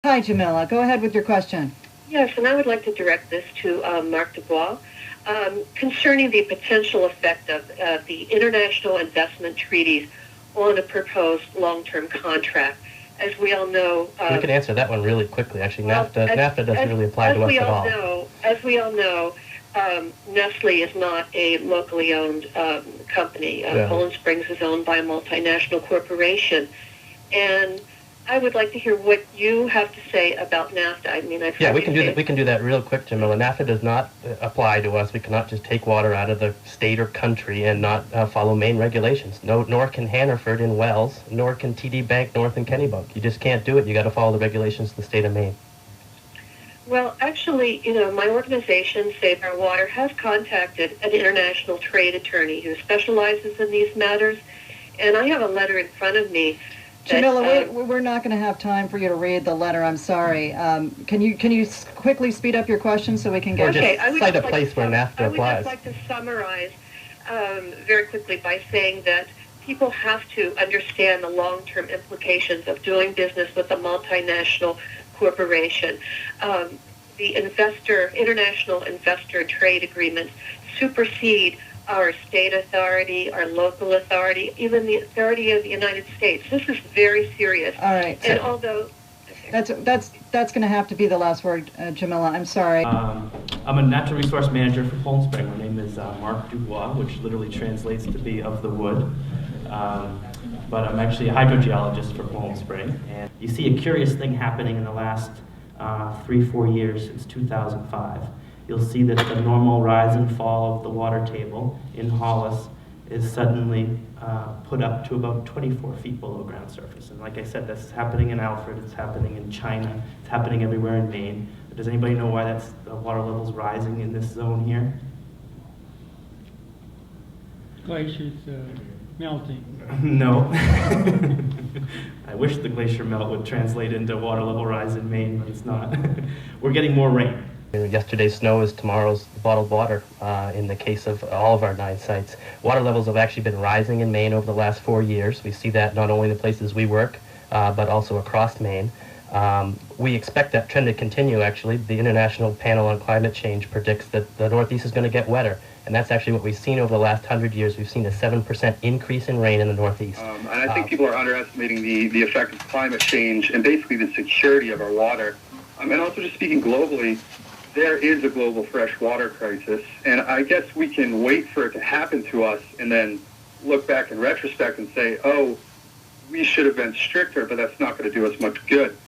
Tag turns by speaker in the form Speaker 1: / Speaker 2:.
Speaker 1: Hi, Jamila. Go ahead with your question.
Speaker 2: Yes, and I would like to direct this to Mark Dubois concerning the potential effect of the international investment treaties on a proposed long-term contract. As we all know,
Speaker 3: we could answer that one really quickly. Actually, NAFTA doesn't really apply to us at all.
Speaker 2: As we all know, Nestle is not a locally owned company. Poland Springs is owned by a multinational corporation, and I would like to hear what you have to say about NAFTA. I mean,
Speaker 3: we can do that. We can do that real quick, Jamila. NAFTA does not apply to us. We cannot just take water out of the state or country and not follow Maine regulations. No, nor can Hannaford in Wells, nor can TD Bank North in Kennebunk. You just can't do it. You got to follow the regulations of the state of Maine.
Speaker 2: Well, actually, my organization, Save Our Water, has contacted an international trade attorney who specializes in these matters, and I have a letter in front of me.
Speaker 1: Jamila, we're not going to have time for you to read the letter. I'm sorry. Can you quickly speed up your question so we can get...
Speaker 3: Okay, I would cite a place where NAFTA applies.
Speaker 2: I would just like to summarize very quickly by saying that people have to understand the long-term implications of doing business with a multinational corporation. The international investor trade agreements supersede our state authority, our local authority, even the authority of the United States. This is very serious.
Speaker 1: All right.
Speaker 2: And although...
Speaker 1: That's going to have to be the last word, Jamila. I'm sorry.
Speaker 4: I'm a natural resource manager for Poland Spring. My name is Mark Dubois, which literally translates to be of the wood. But I'm actually a hydrogeologist for Poland Spring. And you see a curious thing happening in the last 3-4 years since 2005. You'll see that the normal rise and fall of the water table in Hollis is suddenly put up to about 24 feet below ground surface. And like I said, that's happening in Alfred, it's happening in China, it's happening everywhere in Maine. Does anybody know why the water level's rising in this zone here?
Speaker 5: Glaciers melting.
Speaker 4: No. I wish the glacier melt would translate into water level rise in Maine, but it's not. We're getting more rain.
Speaker 3: Yesterday's snow is tomorrow's bottled water in the case of all of our 9 sites. Water levels have actually been rising in Maine over the last 4 years. We see that not only in the places we work, but also across Maine. We expect that trend to continue, actually. The International Panel on Climate Change predicts that the Northeast is going to get wetter. And that's actually what we've seen over the last 100 years. We've seen a 7% increase in rain in the Northeast.
Speaker 6: And I think people are underestimating the effect of climate change and basically the security of our water. And also just speaking globally, there is a global fresh water crisis, and I guess we can wait for it to happen to us and then look back in retrospect and say, oh, we should have been stricter, but that's not going to do us much good.